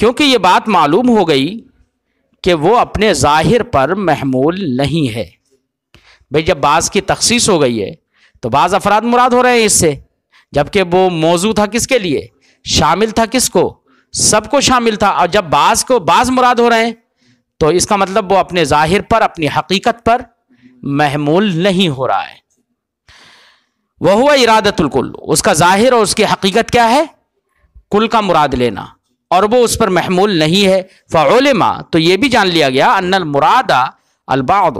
کیونکہ یہ بات معلوم ہو گئی کہ وہ اپنے ظاہر پر محمول نہیں ہے۔ بھئی جب بعض کی تخصیص ہو گئی ہے تو بعض افراد مراد ہو رہے ہیں اس سے، جبکہ وہ موضوع تھا کس کے لیے؟ شامل تھا کس کو؟ سب کو شامل تھا۔ اور جب بعض کو بعض مراد ہو رہے ہیں تو اس کا مطلب وہ اپنے ظاہر پر، اپنی حقیقت پر محمول نہیں ہو رہا ہے۔ وَهُوَ إِرَادَةُ الْكُلِّ، اس کا ظاہر اور اس کی حقیقت کیا ہے؟ کل کا مراد لینا، اور وہ اس پر محمول نہیں ہے۔ فعلما، تو یہ بھی جان لیا گیا، ان المراد البعض،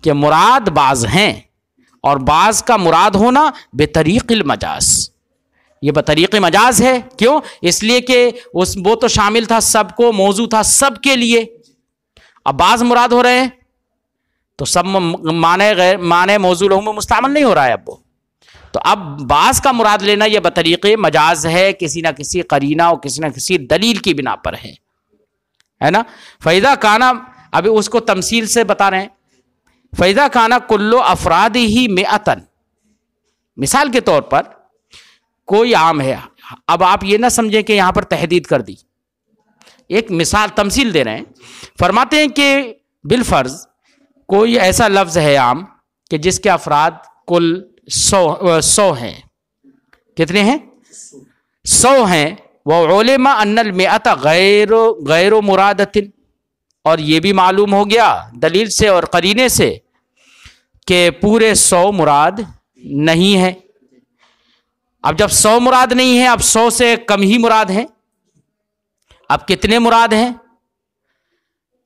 کہ مراد بعض ہیں، اور بعض کا مراد ہونا بطریق المجاز، یہ بطریق مجاز ہے۔ کیوں؟ اس لیے کہ وہ تو شامل تھا سب کو، موضوع تھا سب کے لیے، اب بعض مراد ہو رہے ہیں تو سب معنی موضوع لہو میں مستعمل نہیں ہو رہا ہے اب وہ، تو اب بعض کا مراد لینا یہ بطریق مجاز ہے، کسی نہ کسی قرینہ اور کسی نہ کسی دلیل کی بنا پر ہے نا۔ فَإِذَا كَانَ، ابھی اس کو تمثیل سے بتا رہے ہیں، فَإِذَا كَانَ كُلُّ أَفْرَادِهِ مِئَةً، مثال کے طور پر کوئی عام ہے، اب آپ یہ نہ سمجھیں کہ یہاں پر تحدید کر دی، ایک مثال تمثیل دے رہے ہیں۔ فرماتے ہیں کہ بالفرض کوئی ایسا لفظ ہے عام کہ جس کے افراد کل 100 ہیں، کتنے ہیں؟ 100 ہیں۔ وَعُلِمَ أَنَّ الْمِئَةَ غَيْرُ مُرَادَةٍ، اور یہ بھی معلوم ہو گیا دلیل سے اور قرینے سے کہ پورے 100 مراد نہیں ہے۔ اب جب 100 مراد نہیں ہے، اب 100 سے کم ہی مراد ہیں، اب کتنے مراد ہیں؟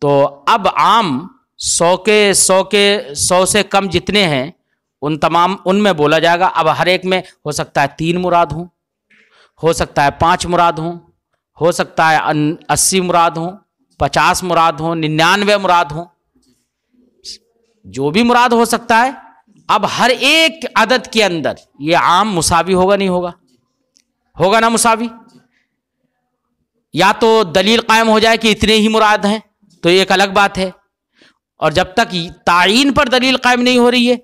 تو اب عام 100 سے کم جتنے ہیں ان میں بولا جائے گا۔ اب ہر ایک میں ہو سکتا ہے 3 مراد ہوں، ہو سکتا ہے 5 مراد ہوں، ہو سکتا ہے 80 مراد ہوں، 50 مراد ہوں، 99 مراد ہوں، جو بھی مراد ہو سکتا ہے۔ اب ہر ایک عدد کے اندر یہ عام مساوی ہوگا نہیں ہوگا؟ ہوگا نا مساوی؟ یا تو دلیل قائم ہو جائے کہ اتنے ہی مراد ہیں تو یہ ایک الگ بات ہے، اور جب تک تعین پر دلیل قائم نہیں ہو رہی ہے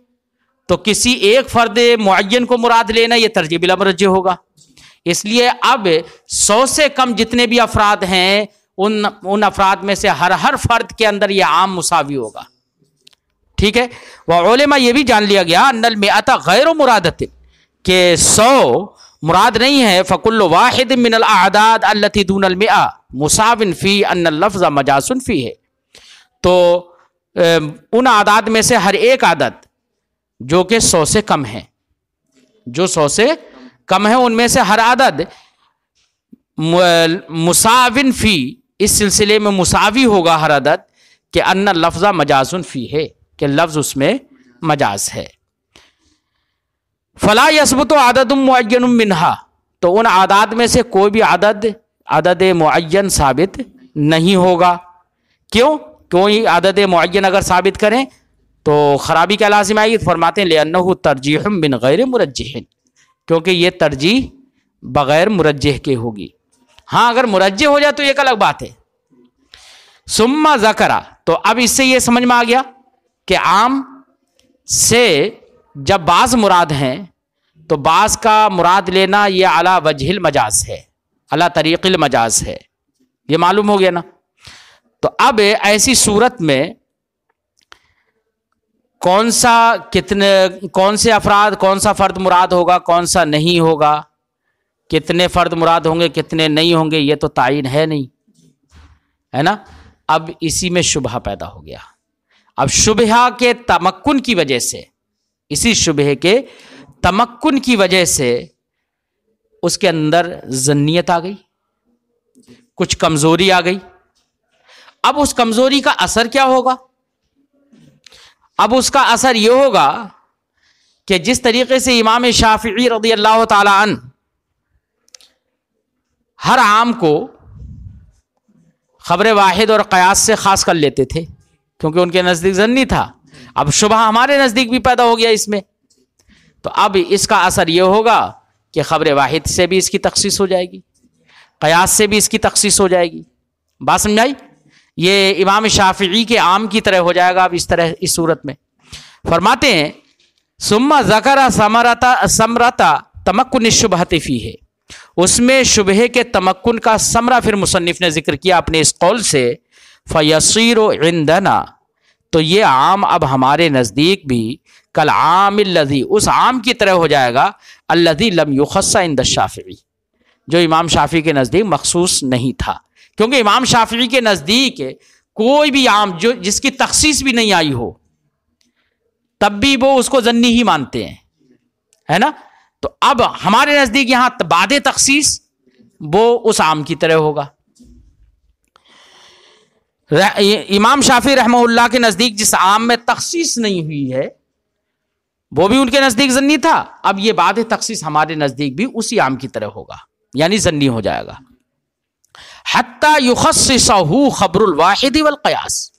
تو کسی ایک فرد معین کو مراد لینا یہ ترجیح بلا مرجح ہوگا۔ اس لیے اب 100 سے کم جتنے بھی افراد ہیں ان افراد میں سے ہر فرد کے اندر یہ عام مساوی ہوگا، ٹھیک ہے۔ وعلماء، یہ بھی جان لیا گیا، ان المئۃ غیر مرادۃ، کہ 100 مراد نہیں ہے۔ فکل واحد من الاعداد التي دون المئہ مساو فی ان اللفظ مجاز فیہ، تو ان اعداد میں سے ہر ایک عدد جو کہ 100 سے کم ہے، جو 100 سے کم ہے، ان میں سے ہر عدد مساو فی، اس سلسلے میں مساوی ہوگا ہر عدد کہ ان لفظ مجاز فی ہے، کہ لفظ اس میں مجاز ہے۔ فلا یثبت عدد معین منہا، تو ان اعداد میں سے کوئی بھی عدد معین ثابت نہیں ہوگا۔ کیوں؟ کوئی عدد معین اگر ثابت کریں تو خرابی کا لازم آئے گی۔ فرماتے ہیں لأنہ ترجیح من غیر مرجح، کیونکہ یہ ترجیح بغیر مرجح کے ہوگی۔ ہاں اگر مرجح ہو جائے تو ایک الگ بات ہے۔ ثم ذکر، تو اب اس سے یہ سمجھ میں آ گیا کہ عام سے جب بعض مراد ہیں تو بعض کا مراد لینا یہ علی وجہ المجاز ہے، علی طریق المجاز ہے، یہ معلوم ہو گیا نا۔ تو اب ایسی صورت میں کون سے افراد، کون سا فرد مراد ہوگا، کون سا نہیں ہوگا، کتنے فرد مراد ہوں گے، کتنے نہیں ہوں گے، یہ تو تعین ہے نہیں، ہے نا۔ اب اسی میں شبہہ پیدا ہو گیا۔ اب شبہہ کے تمکن کی وجہ سے، اسی شبہے کے تمکن کی وجہ سے اس کے اندر ظنیت آ گئی، کچھ کمزوری آ گئی۔ اب اس کمزوری کا اثر کیا ہوگا؟ اب اس کا اثر یہ ہوگا کہ جس طریقے سے امام شافعی رضی اللہ تعالی عنہ ہر عام کو خبر واحد اور قیاس سے خاص کر لیتے تھے کیونکہ ان کے نزدیک ظنی تھا، اب شبہ ہمارے نزدیک بھی پیدا ہو گیا اس میں، تو اب اس کا اثر یہ ہوگا کہ خبر واحد سے بھی اس کی تخصیص ہو جائے گی، قیاس سے بھی اس کی تخصیص ہو جائے گی۔ بات سمجھائی؟ یہ امام شافعی کے عام کی طرح ہو جائے گا اب اس طرح، اس صورت میں۔ فرماتے ہیں ثم ذکر ثمرۃ تمکن الشبہۃ فیہ، اس میں شبہے کے تمکن کا ثمرہ پھر مصنف نے ذکر کیا اپنے اس قول سے، فَيَصِيرُ عِندَنَا، تو یہ عام اب ہمارے نزدیک بھی کالعام الذی، اس عام کی طرح ہو جائے گا، الذی لم یخص عند الشافعی، جو امام شافعی کے نزدیک مخصوص نہیں تھا، کیونکہ امام شافعی کے نزدیک کوئی بھی عام جو جس کی تخصیص بھی نہیں آئی ہو تب بھی وہ اس کو ظنی ہی مانتے ہیں، ہے نا؟ تو اب ہمارے نزدیک یہاں بعد تخصیص وہ اس عام کی طرح ہوگا۔ امام شافعی رحمہ اللہ کے نزدیک جس عام میں تخصیص نہیں ہوئی ہے وہ بھی ان کے نزدیک ظنی تھا، اب یہ بعد تخصیص ہمارے نزدیک بھی اسی عام کی طرح ہوگا، یعنی ظنی ہو جائے گا۔ حتی یخصصہ خبر الواحد والقیاس،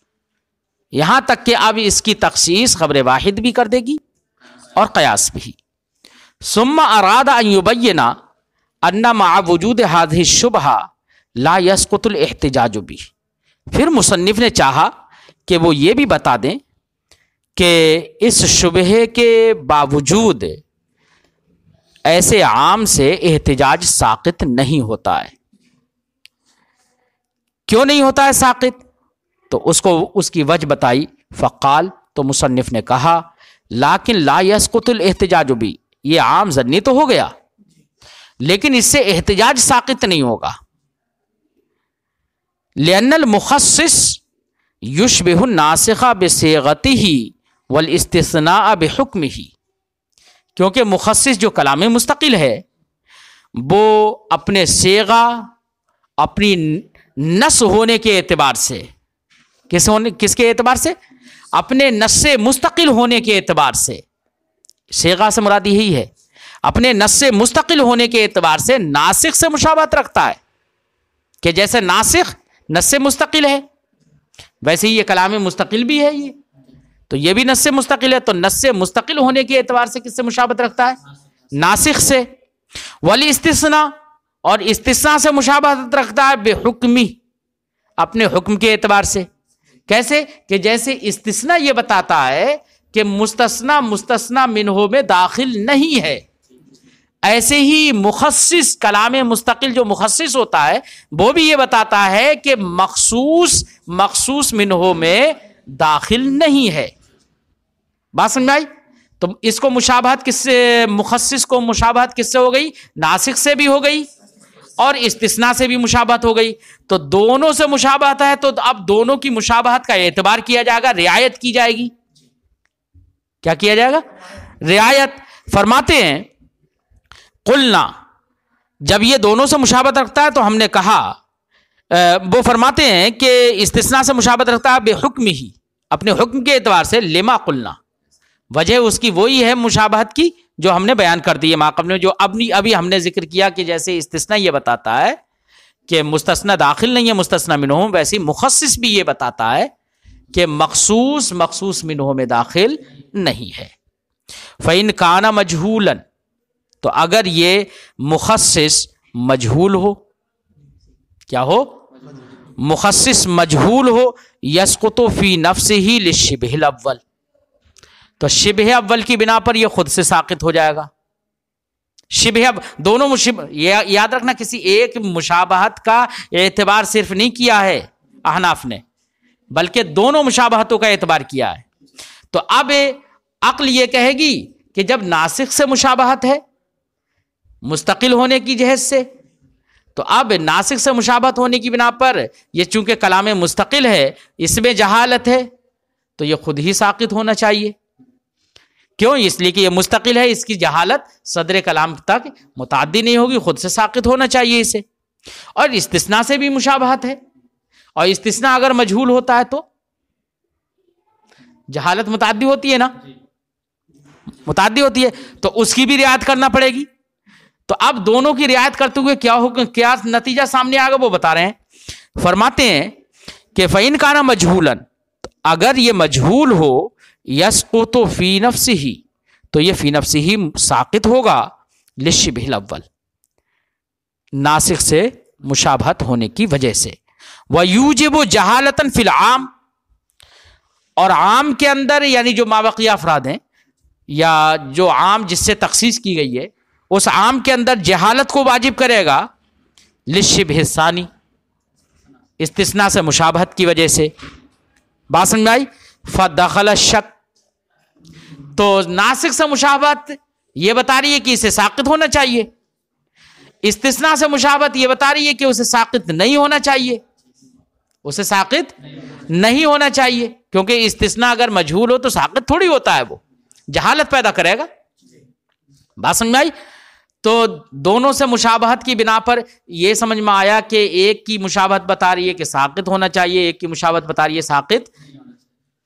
یہاں تک کہ اب اس کی تخصیص خبر واحد بھی کر دے گی اور قیاس بھی۔ ثم اراد ان یبین ان مع وجود هذه الشبهة لا يسقط الاحتجاج به، پھر مصنف نے چاہا کہ وہ یہ بھی بتا دیں کہ اس شبہے کے باوجود ایسے عام سے احتجاج ساقط نہیں ہوتا ہے۔ کیوں نہیں ہوتا ہے ساقط؟ تو اس کو اس کی وجہ بتائی، فقال، تو مصنف نے کہا لیکن لا یسقط الاحتجاج بھی، یہ عام ظنی تو ہو گیا لیکن اس سے احتجاج ساقط نہیں ہوگا، لأن المخصص یشبہ الناسخ بصیغتہ والاستثناء بحکمہ، کیونکہ مخصص جو کلام مستقل ہے وہ اپنے صیغہ، اپنی نص ہونے کے اعتبار سے، کس کے اعتبار سے؟ اپنے نص مستقل ہونے کے اعتبار سے، صیغہ سے مراد یہی ہے، اپنے نص مستقل ہونے کے اعتبار سے ناسخ سے مشابہت رکھتا ہے، کہ جیسے ناسخ نص مستقل ہے ویسے ہی یہ کلام مستقل بھی ہے، یہ تو یہ بھی نص مستقل ہے، تو نص مستقل ہونے کے اعتبار سے کس سے مشابہت رکھتا ہے؟ ناسخ سے۔ والاستثناء، اور استثناء سے مشابہت رکھتا ہے بحکمی، اپنے حکم کے اعتبار سے۔ کیسے؟ کہ جیسے استثناء یہ بتاتا ہے کہ مستثنی مستثنی منہ میں داخل نہیں ہے، ایسے ہی مخصص، کلام مستقل جو مخصص ہوتا ہے وہ بھی یہ بتاتا ہے کہ مخصوص منہ میں داخل نہیں ہے۔ بات سمجھ آئی؟ تو اس کو مشابہت کس سے، مخصص کو مشابہت کس سے ہو گئی؟ ناسخ سے بھی ہو گئی اور استثناء سے بھی مشابہت ہو گئی، تو دونوں سے مشابہت ہے، تو اب دونوں کی مشابہت کا اعتبار کیا جائے گا، رعایت کی جائے گی۔ کیا کیا جائے گا؟ رعایت۔ فرماتے ہیں قلنا، جب یہ دونوں سے مشابہت رکھتا ہے تو ہم نے کہا، وہ فرماتے ہیں کہ استثناء سے مشابہت رکھتا ہے بحکم ہی، اپنے حکم کے اعتبار سے، لما قلنا، وجہ اس کی وہی ہے مشابہت کی جو ہم نے بیان کر دی ہے ماقبل میں، جو ابھی ہم نے ذکر کیا کہ جیسے استثناء یہ بتاتا ہے کہ مستثنی داخل نہیں ہے مستثنی منہ، ویسے مخصص بھی یہ بتاتا ہے کہ مخصوص منہ میں داخل نہیں ہے۔ فَإِنْ كَانَ مَجْهُولًا، تو اگر یہ مخصص مجہول ہو، کیا ہو؟ مخصص مجہول ہو، یسقط فی نفسہ للشبہ الاول، تو شبہ اول کی بنا پر یہ خود سے ساقط ہو جائے گا۔ شبہ دونوں یاد رکھنا، کسی ایک مشابہت کا اعتبار صرف نہیں کیا ہے احناف نے، بلکہ دونوں مشابہتوں کا اعتبار کیا ہے۔ تو اب عقل یہ کہے گی کہ جب ناسخ سے مشابہت ہے مستقل ہونے کی جہت سے، تو اب ناسخ سے مشابہت ہونے کی بنا پر یہ چونکہ کلام مستقل ہے، اس میں جہالت ہے، تو یہ خود ہی ساقط ہونا چاہیے۔ کیوں؟ اس لیے کہ یہ مستقل ہے، اس کی جہالت صدر کلام تک متعدی نہیں ہوگی، خود سے ساقط ہونا چاہیے اسے۔ اور استثناء سے بھی مشابہت ہے، اور استثناء اگر مجہول ہوتا ہے تو جہالت متعدی ہوتی ہے نا، متعدی ہوتی ہے، تو اس کی بھی رعایت کرنا پڑے گی۔ تو اب دونوں کی رعایت کرتے ہوئے کیا نتیجہ سامنے آگا وہ بتا رہے ہیں۔ فرماتے ہیں کہ فَإِنْ كَانَ مَجْهُولًا، اگر یہ مجہول ہو، یسقط فی نفسہ، تو یہ فی نفسہ ساقط ہوگا للشبہ الاول، ناسخ سے مشابہت ہونے کی وجہ سے۔ وَيُوجِبُ جَهَالَةً فِي الْعَامِ، اور عام کے اندر یعنی جو مابقی افراد ہیں یا جو عام جس سے تخصیص کی گئی ہے اس عام کے اندر جہالت کو واجب کرے گا للشبہ الثانی، استثناء سے مشابہت کی وجہ سے. بات سمجھ میں آئی؟ فدخل الشک، تو ناسخ سے مشابہت یہ بتا رہی ہے کہ اسے ساقط ہونا چاہیے، استثناء سے مشابہت یہ بتا رہی ہے کہ اسے ساقط نہیں ہونا چاہیے، اسے ساقط نہیں ہونا چاہیے، کیونکہ استثناء اگر مجہول ہو تو ساقط تھوڑی ہوتا ہے، وہ جہالت پیدا کرے گا. بات سمجھ میں آئی؟ تو دونوں سے مشابہت کی بنا پر یہ سمجھ میں آیا کہ ایک کی مشابہت بتا رہی ہے کہ ساقط ہونا چاہیے، ایک کی مشابہت بتا رہی ہے ساقط.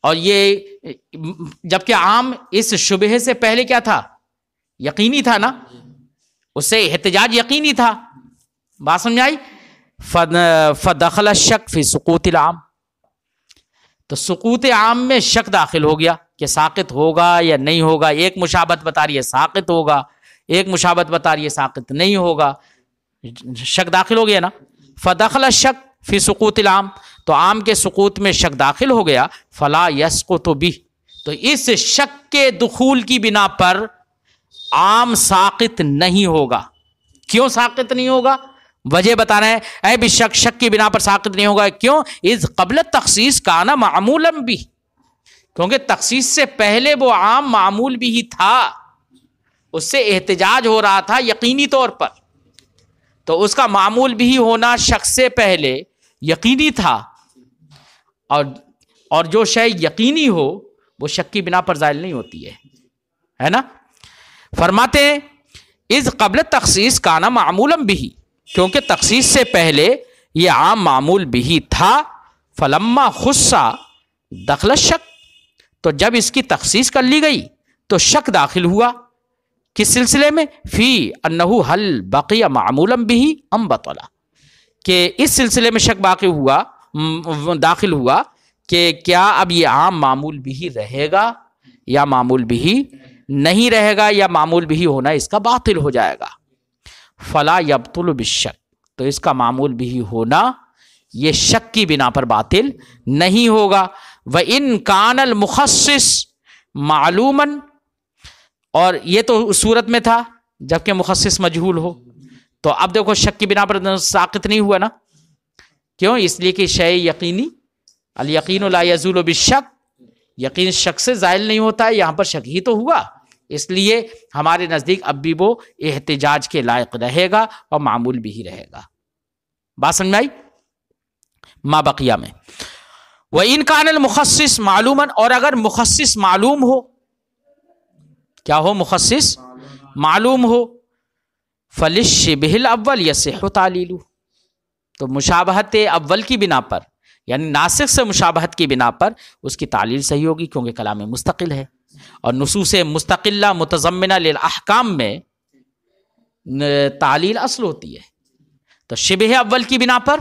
اور یہ جبکہ عام اس شبہ سے پہلے کیا تھا؟ یقینی تھا نا، اس سے احتجاج یقینی تھا. بات سمجھ آئی؟ فدخل الشک فی سقوط العام، تو سقوط عام میں شک داخل ہو گیا کہ ساقط ہوگا یا نہیں ہوگا. ایک مشابہت بتا رہی ہے ساقط ہوگا، ایک مشابہت بتا رہی ہے ساقط نہیں ہوگا، شک داخل ہو گیا نا. فدخل الشک فی سقوط العام، تو عام کے سقوط میں شک داخل ہو گیا. فلا یسقط بہ، تو اس شک کے دخول کی بنا پر عام ساقط نہیں ہوگا. کیوں ساقط نہیں ہوگا؟ وجہ بتا رہے ہیں، اے بھی شک، شک کی بنا پر ساقط نہیں ہوگا. کیوں؟ اذ قبل تخصیص کانا معمولا بھی، کیونکہ تخصیص سے پہلے وہ عام معمول بھی ہی تھا، اس سے احتجاج ہو رہا تھا یقینی طور پر، تو اس کا معمول بھی ہونا شک سے پہلے یقینی تھا. اور جو شے یقینی ہو وہ شک کی بنا پر زائل نہیں ہوتی ہے نا. فرماتے ہیں اذ قبل تخصیص کانا معمولا بھی، کیونکہ تخصیص سے پہلے یہ عام معمول بھی تھا. فلما خصا دخل الشک، تو جب اس کی تخصیص کر لی گئی تو شک داخل ہوا. کس سلسلے میں؟ فی انہ حل بقی معمولا بھی ام بطلا، کہ اس سلسلے میں شک باقی ہوا، داخل ہوا کہ کیا اب یہ عام معمول بھی رہے گا یا معمول بھی نہیں رہے گا، یا معمول بھی ہونا اس کا باطل ہو جائے گا. فلا یبطل بالشک، تو اس کا معمول بھی ہونا یہ شک کی بنا پر باطل نہیں ہوگا. وَإِن كَانَ الْمُخَصِّص معلوماً، اور یہ تو اس صورت میں تھا جبکہ مخصص مجہول ہو. تو اب دیکھو شک کی بنا پر ساقط نہیں ہوا نا. کیوں؟ اس لیے کہ شے یقینی، الیقین لا یزول بالشک، یقین شک سے زائل نہیں ہوتا ہے، یہاں پر شک ہی تو ہوا، اس لیے ہمارے نزدیک اب بھی وہ احتجاج کے لائق رہے گا اور معمول بھی ہی رہے گا. بات سمجھ میں آئی؟ ما بقیہ میں وَإِن كَانَ الْمُخَصِّص معلوماً، اور اگر مخصص معلوم ہو، کیا ہو؟ مخصص معلوم ہو. فَلِلشِّبْهِ الْأَوَّلِ يَصِحُّ تَعْلِيلُهُ، تو مشابہت اول کی بنا پر، یعنی ناسخ سے مشابہت کی بنا پر اس کی تعلیل صحیح ہوگی، کیونکہ کلام مستقل ہے، اور نصوص مستقلہ متضمنہ للاحکام میں تعلیل اصل ہوتی ہے. تو شبہ اول کی بنا پر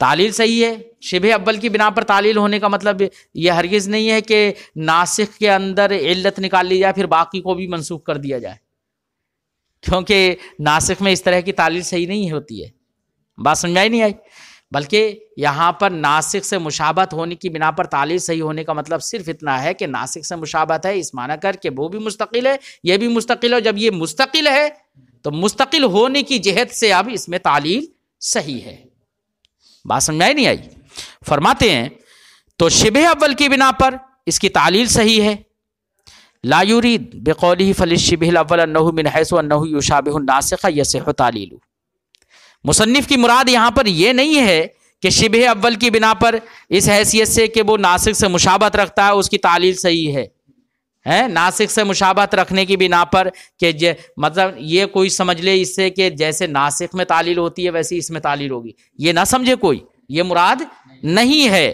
تعلیل صحیح ہے. شبہ اول کی بنا پر تعلیل ہونے کا مطلب یہ ہرگز نہیں ہے کہ ناسخ کے اندر علت نکال لی جائے پھر باقی کو بھی منسوخ کر دیا جائے، کیونکہ ناسخ میں اس طرح کی تعلیل صحیح نہیں ہوتی ہے. بات سمجھائی نہیں آئی؟ بلکہ یہاں پر ناسخ سے مشابہت ہونے کی بنا پر تعلیل صحیح ہونے کا مطلب صرف اتنا ہے کہ ناسخ سے مشابہت ہے، اس معنی کر کہ وہ بھی مستقل ہے، یہ بھی مستقل ہے. جب یہ مستقل ہے تو مستقل ہونے کی جہت سے اب اس میں تعلیل صحیح ہے. بات سمجھائی نہیں آئی؟ فرماتے ہیں تو شبہ اول کی بنا پر اس کی تعلیل صحیح ہے. لا یرید بقولہ فللشبہ الاول انہ من حیث انہ یشابہ الناسخ یصح تعلیلہ. مصنف کی مراد یہاں پر یہ نہیں ہے کہ شبہ اول کی بنا پر اس حیثیت سے کہ وہ ناسخ سے مشابہت رکھتا ہے اس کی تعلیل صحیح ہے. ناسخ سے مشابہت رکھنے کی بنا پر کہ مطلب یہ کوئی سمجھ لے اس سے کہ جیسے ناسخ میں تعلیل ہوتی ہے ویسے اس میں تعلیل ہوگی، یہ نہ سمجھے کوئی، یہ مراد نہیں ہے.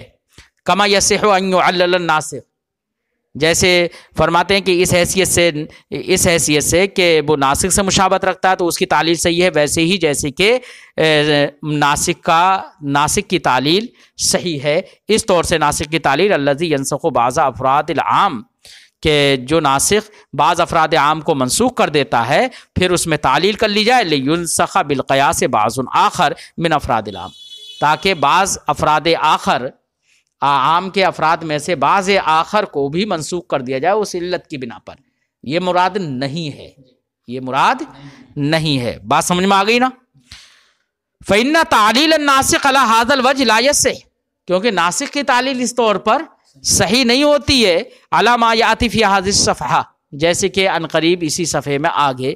کما یصح ان یعلل الناسخ، جیسے فرماتے ہیں کہ اس حیثیت سے کہ وہ ناسخ سے مشابہت رکھتا ہے تو اس کی تعلیل صحیح ہے، ویسے ہی جیسے کہ ناسخ کی تعلیل صحیح ہے. اس طور سے ناسخ کی تعلیل الذی ینسخ بعض افراد العام، کہ جو ناسخ بعض افراد عام کو منسوخ کر دیتا ہے پھر اس میں تعلیل کر لی جائے. لینسخ بالقیاس بعض آخر من افراد العام، تاکہ بعض افراد آخر، عام کے افراد میں سے بعض آخر کو بھی منسوخ کر دیا جائے اس علت کی بنا پر. یہ مراد نہیں ہے، یہ مراد نہیں ہے. بات سمجھ میں آ گئی نا؟ فإن تعلیل الناسخ علی ھذا الوجہ لا یصح، کیونکہ ناسخ کی تعلیل اس طور پر صحیح نہیں ہوتی ہے. علی ما یاتی فی ھذہ الصفحہ، جیسے کہ عنقریب اسی صفحے میں آگے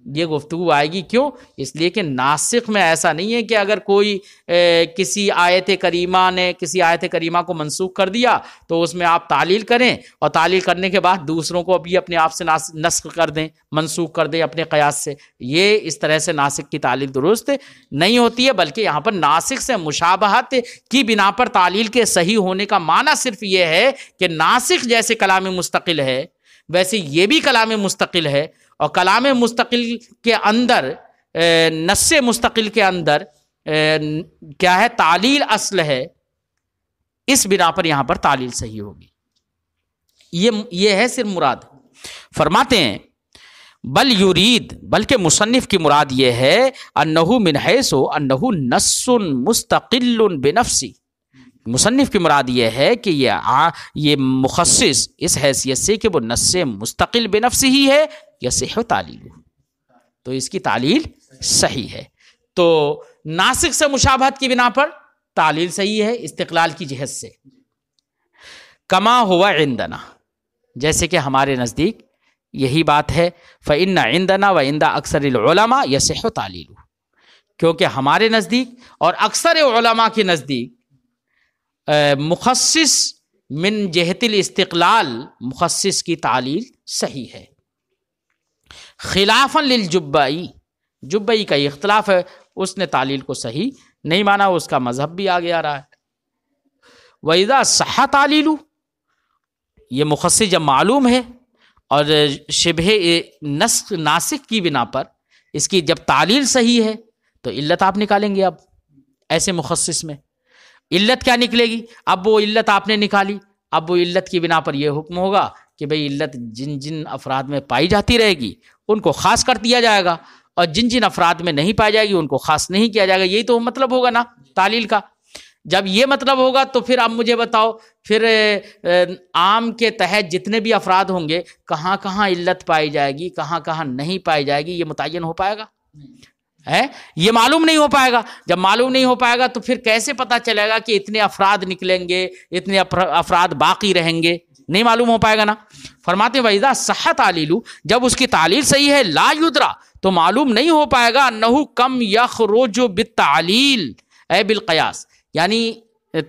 یہ گفتگو آئے گی. کیوں؟ اس لیے کہ ناسخ میں ایسا نہیں ہے کہ اگر کوئی کسی آیت کریمہ نے کسی آیت کریمہ کو منسوخ کر دیا تو اس میں آپ تعلیل کریں اور تعلیل کرنے کے بعد دوسروں کو بھی اپنے آپ سے نسخ کر دیں، منسوخ کر دیں اپنے قیاس سے. یہ اس طرح سے ناسخ کی تعلیل درست نہیں ہوتی ہے، بلکہ یہاں پر ناسخ سے مشابہت کی بنا پر تعلیل کے صحیح ہونے کا معنی صرف یہ ہے کہ ناسخ جیسے کلام مستقل ہے ویسے یہ بھی کلام مستقل ہے، اور کلام مستقل کے اندر نص مستقل کے اندر کیا ہے؟ تعلیل اصل ہے. اس بنا پر یہاں پر تعلیل صحیح ہوگی. یہ ہے صرف مراد. فرماتے ہیں بل یرید، بلکہ مصنف کی مراد یہ ہے انہ من حیث انہ نص مستقل بنفسی. مصنف کی مراد یہ ہے کہ یہ مخصص اس حیثیت سے کہ وہ نص مستقل بنفس ہی ہے، یصح تعلیل، تو اس کی تعلیل صحیح ہے. تو ناسخ سے مشابہت کی بنا پر تعلیل صحیح ہے استقلال کی جہت سے. کما ہوا عندنا، جیسے کہ ہمارے نزدیک یہی بات ہے. فإن عندنا وعند اکثر العلماء یصح تعلیل، کیونکہ ہمارے نزدیک اور اکثر علماء کے نزدیک مخصص من جہت الاستقلال، مخصص کی تعلیل صحیح ہے. خلافاً للجبائی، جبائی کا یہ اختلاف ہے، اس نے تعلیل کو صحیح نہیں مانا، اس کا مذہب بھی آگے آ رہا ہے. وَإِذَا صَحَّ تعلیل، یہ مخصص جب معلوم ہے اور شبہ ناسخ کی بنا پر اس کی جب تعلیل صحیح ہے تو علت آپ نکالیں گے. اب ایسے مخصص میں علت کیا نکلے گی؟ اب وہ علت آپ نے نکالی، اب وہ علت کی بنا پر یہ حکم ہوگا کہ بھئی علت جن جن افراد میں پائی جاتی رہے گی ان کو خاص کر دیا جائے گا، اور جن جن افراد میں نہیں پائی جائے گی ان کو خاص نہیں کیا جائے گا. یہی تو مطلب ہوگا نا تعلیل کا. جب یہ مطلب ہوگا تو پھر اب مجھے بتاؤ، پھر عام کے تحت جتنے بھی افراد ہوں گے کہاں کہاں علت پائی جائے گی، کہاں کہاں نہیں پائی جائے گی، یہ متعین ہو پائے گا؟ یہ معلوم نہیں ہو پائے گا. جب معلوم نہیں ہو پائے گا تو پھر کیسے پتا چلے گا کہ اتنے افراد نکلیں گے، اتنے افراد باقی رہیں گے؟ نہیں معلوم ہو پائے گا نا. فرماتے وَإِذَا صَحَّ تعلیل، جب اس کی تعلیل صحیح ہے، لا یدرا، تو معلوم نہیں ہو پائے گا انہ کم یخرج بالتعلیل اے بالقیاس، یعنی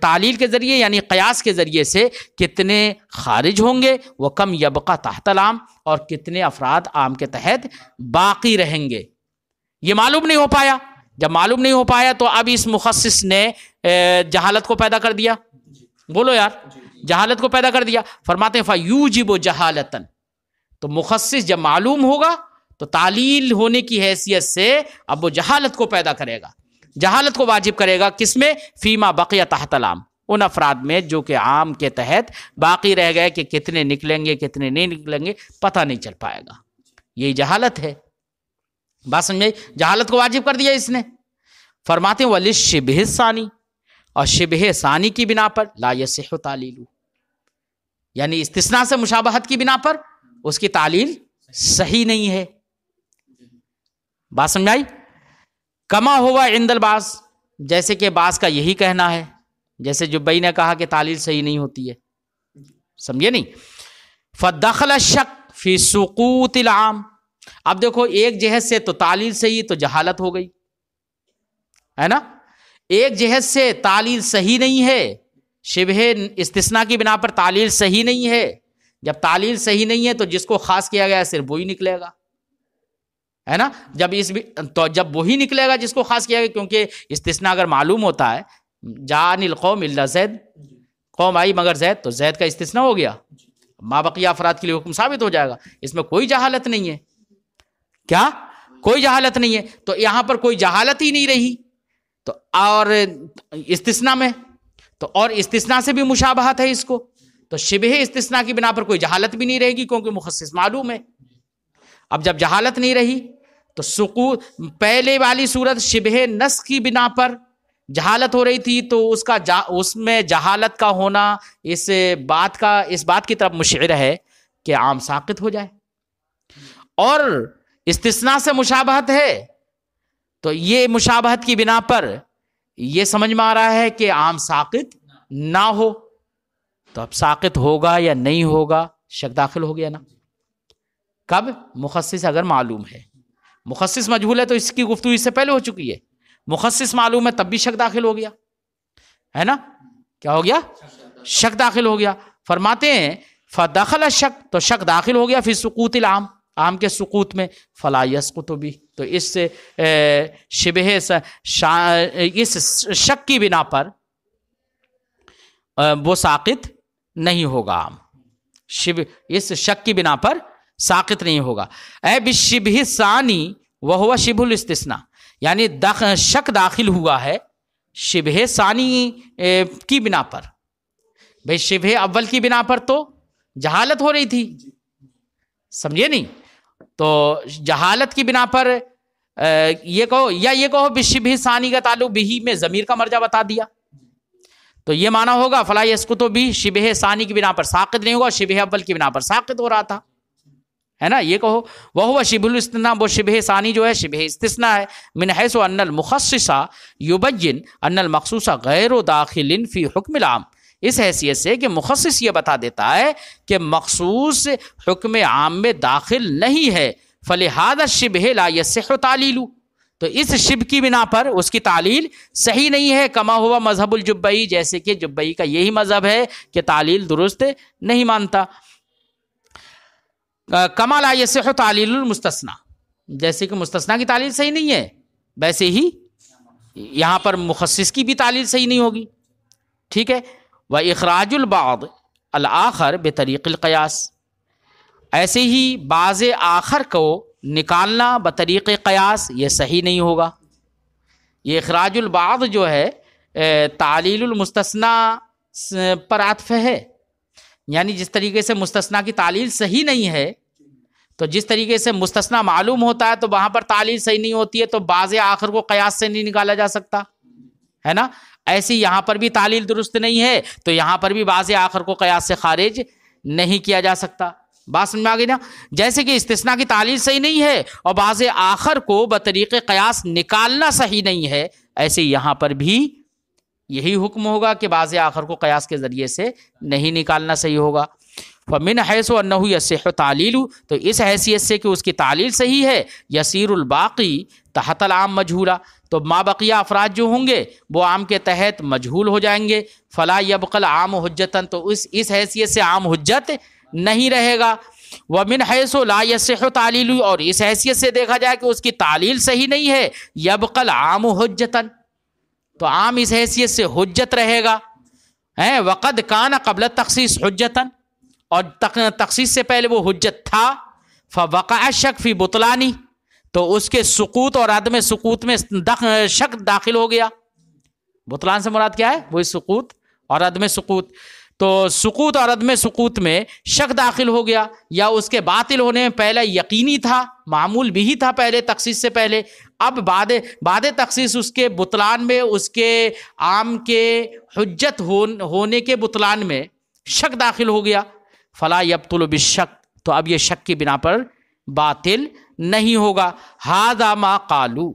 تعلیل کے ذریعے یعنی قیاس کے ذریعے سے کتنے خارج ہوں گے، وہ کم یبقى تحت العام، اور کتنے افراد عام کے تحت باقی رہیں گے. یہ معلوم نہیں ہو پایا. جب معلوم نہیں ہو پایا تو اب اس مخصص نے جہالت کو پیدا کر دیا. بولو یار، جہالت کو پیدا کر دیا. فرماتے ہیں فَيُوجِبُ جَهَالَةً، تو مخصص جب معلوم ہوگا تو تعلیل ہونے کی حیثیت سے اب وہ جہالت کو پیدا کرے گا، جہالت کو واجب کرے گا. کس میں؟ فیما بقیہ تحت العام، ان افراد میں جو کہ عام کے تحت باقی رہ گئے، کہ کتنے نکلیں گے کتنے نہیں نکلیں گے پتہ نہیں چل پائے گا. یہی جہالت ہے. بات سمجھے؟ جہالت کو واجب کر دیا اس نے. فرماتے ہیں وَلِلشِّبْهِ الثَّانِي، اور شبہ ثانی کی بنا پر لا یصح تعلیل، یعنی استثناء سے مشابہت کی بنا پر اس کی تعلیل صحیح نہیں ہے. بات سمجھ آئی؟ کما ہوا عند البعض، جیسے کہ بعض کا یہی کہنا ہے، جیسے جبئی نے کہا کہ تعلیل صحیح نہیں ہوتی ہے. سمجھے نہیں؟ فدخل الشک فی سقوط العام، اب دیکھو ایک جہت سے تو تعلیل صحیح تو جہالت ہو گئی ہے نا، ایک جہت سے تعلیل صحیح نہیں ہے، شبہ استثناء کی بنا پر تعلیل صحیح نہیں ہے. جب تعلیل صحیح نہیں ہے تو جس کو خاص کیا گیا صرف وہی نکلے گا، ہے نا. جب وہی نکلے گا جس کو خاص کیا گیا، کیونکہ استثناء اگر معلوم ہوتا ہے، جان القوم الا زید، قوم آئی مگر زید، تو زید کا استثناء ہو گیا، ما بقیہ افراد کے لیے حکم ثابت ہو جائے گا. اس میں کوئی جہالت نہیں ہے. کیا؟ کوئی جہالت نہیں ہے. تو یہاں پر کوئی جہالت ہی نہیں رہی. تو اور استثناء میں تو اور استثناء سے بھی مشابہت ہے اس کو، تو شبہ استثناء کی بنا پر کوئی جہالت بھی نہیں رہے گی کیونکہ مخصص معلوم ہے. اب جب جہالت نہیں رہی تو سقوط، پہلے والی صورت شبہ نص کی بنا پر جہالت ہو رہی تھی، تو اس میں جہالت کا ہونا اس بات کی طرف مشعر ہے کہ عام ساقط ہو جائے. اور استثناء سے مشابہت ہے تو یہ مشابہت کی بنا پر یہ سمجھ میں آ رہا ہے کہ عام ساقط نہ ہو، تو اب ساقط ہوگا یا نہیں ہوگا، شک داخل ہو گیا نا۔ کب؟ مخصص اگر معلوم ہے، مخصص مجہول ہے تو اس کی گفتگو اس سے پہلے ہو چکی ہے، مخصص معلوم ہے تب بھی شک داخل ہو گیا ہے نا۔ کیا ہو گیا؟ شک داخل ہو گیا۔ فرماتے ہیں فدخل الشک، تو شک داخل ہو گیا فی سقوط العام، عام کے سقوط میں، فلا یسقط بھی، تو اس سے شبہ اس شک کی بنا پر وہ ساقط نہیں ہوگا، عام شبہ اس شک کی بنا پر ساقط نہیں ہوگا۔ اے بالشبہ ثانی وہو شبہ الاستثناء، یعنی شک داخل ہوا ہے شبہ ثانی کی بنا پر۔ بھئی شبہ اول کی بنا پر تو جہالت ہو رہی تھی، سمجھے نہیں؟ تو جہالت کی بنا پر یہ کہو، یا یہ کہو بالشبہ ثانی کا تعلق بھی میں ضمیر کا مرجع بتا دیا، تو یہ معنی ہوگا فلا یسقط بھی، شبہ ثانی کی بنا پر ساقط نہیں ہوگا، شبہ اول کی بنا پر ساقط ہو رہا تھا، ہے نا۔ یہ کہو وہو شبہ الاستثناء، وہ شبہ ثانی جو ہے شبہ استثناء ہے، من حیث ان المخصص یبین ان المخصوص غیر داخل فی حکم العام، اس حیثیت سے کہ مخصص یہ بتا دیتا ہے کہ مخصوص حکم عام میں داخل نہیں ہے، فلہذا الشبہ لا یصح تعلیل، تو اس شبہ کی بنا پر اس کی تعلیل صحیح نہیں ہے، کما ہوا مذہب الجبئی، جیسے کہ جبئی کا یہی مذہب ہے کہ تعلیل درست نہیں مانتا۔ کما لا یصح تعلیل المستثنیٰ، جیسے کہ مستثنیٰ کی تعلیل صحیح نہیں ہے، ویسے ہی یہاں پر مخصص کی بھی تعلیل صحیح نہیں ہوگی، ٹھیک ہے۔ وَإِخْرَاجُ الْبَعْضِ الْآخَرِ بِطَرِيقِ الْقِيَاسِ، ایسے ہی بعض آخر کو نکالنا بطریق قیاس یہ صحیح نہیں ہوگا۔ یہ اخراج البعض جو ہے تعلیل المستثنیٰ پر عطف ہے، یعنی جس طریقے سے مستثنیٰ کی تعلیل صحیح نہیں ہے، تو جس طریقے سے مستثنیٰ معلوم ہوتا ہے تو وہاں پر تعلیل صحیح نہیں ہوتی ہے، تو بعض آخر کو قیاس سے نہیں نکالا جا سکتا، ہے نا۔ ایسی یہاں پر بھی تعلیل درست نہیں ہے، تو یہاں پر بھی بعض آخر کو قیاس سے خارج نہیں کیا جا سکتا۔ بات سمجھ میں آ گئی نا؟ جیسے کہ استثناء کی تعلیل صحیح نہیں ہے اور بعض آخر کو بطریق قیاس نکالنا صحیح نہیں ہے، ایسے یہاں پر بھی یہی حکم ہوگا کہ بعض آخر کو قیاس کے ذریعے سے نہیں نکالنا صحیح ہوگا۔ فمن حیث انہ یصح تعلیل، تو اس حیثیت سے کہ اس کی تعلیل صحیح ہے، یسیر الباقی تحت العام مجہولا، تو ما بقیہ افراد جو ہوں گے وہ عام کے تحت مجہول ہو جائیں گے، فلا یبقى العام حجتاً، تو اس حیثیت سے عام حجت نہیں رہے گا۔ ومن حیث لا یصح تعلیل، اور اس حیثیت سے دیکھا جائے کہ اس کی تعلیل صحیح نہیں ہے، یبقى العام حجتاً، تو عام اس حیثیت سے حجت رہے گا۔ وقد کان قبل التخصیص حجتاً، اور تخصیص سے پہلے وہ حجت تھا، فوقع الشک فی بطلانی، تو اس کے سقوط اور عدم سقوط میں شک داخل ہو گیا۔ بطلان سے مراد کیا ہے؟ وہی سقوط اور عدم سقوط، تو سقوط اور عدم سقوط میں شک داخل ہو گیا، یا اس کے باطل ہونے میں پہلے یقینی تھا، معمول بھی تھا پہلے تخصیص سے پہلے، اب بعد تخصیص اس کے بطلان میں، اس کے عام کے حجت ہونے کے بطلان میں شک داخل ہو گیا، فلا یبطل بالشک، تو اب یہ شک کی بنا پر باطل نہیں ہوگا۔ ھذا ما قالوا،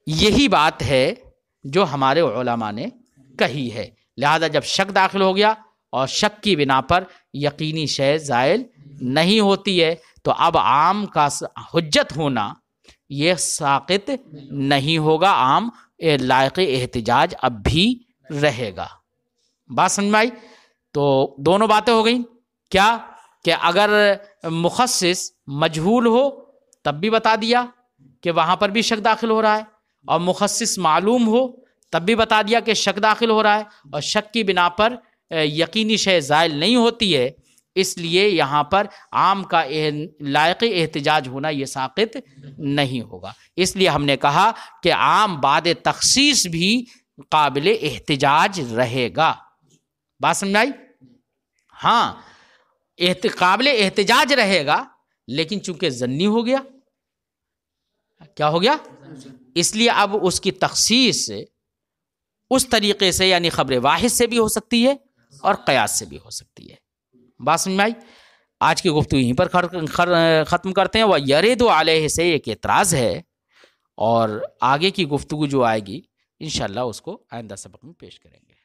یہی بات ہے جو ہمارے علماء نے کہی ہے۔ لہذا جب شک داخل ہو گیا اور شک کی بنا پر یقینی شے زائل نہیں ہوتی ہے، تو اب عام کا حجت ہونا یہ ساقط نہیں ہوگا، عام لائق احتجاج اب بھی رہے گا۔ بات سمجھ میں آئی؟ تو دونوں باتیں ہو گئیں، کیا کہ اگر مخصص مجہول ہو تب بھی بتا دیا کہ وہاں پر بھی شک داخل ہو رہا ہے، اور مخصص معلوم ہو تب بھی بتا دیا کہ شک داخل ہو رہا ہے، اور شک کی بنا پر یقینی شے زائل نہیں ہوتی ہے، اس لیے یہاں پر عام کا لائق احتجاج ہونا یہ ساقط نہیں ہوگا۔ اس لیے ہم نے کہا کہ عام بعد تخصیص بھی قابل احتجاج رہے گا۔ بات سمجھ آئی؟ ہاں، قابل احتجاج رہے گا، لیکن چونکہ ظنی ہو گیا، کیا ہو گیا؟ اس لیے اب اس کی تخصیص اس طریقے سے، یعنی خبر واحد سے بھی ہو سکتی ہے اور قیاس سے بھی ہو سکتی ہے۔ بات سمجھ میں آئی؟ آج کی گفتگو یہیں پر ختم کرتے ہیں. وہ یرد علیہ سے ایک اعتراض ہے، اور آگے کی گفتگو جو آئے گی انشاءاللہ اس کو آئندہ سبق میں پیش کریں گے.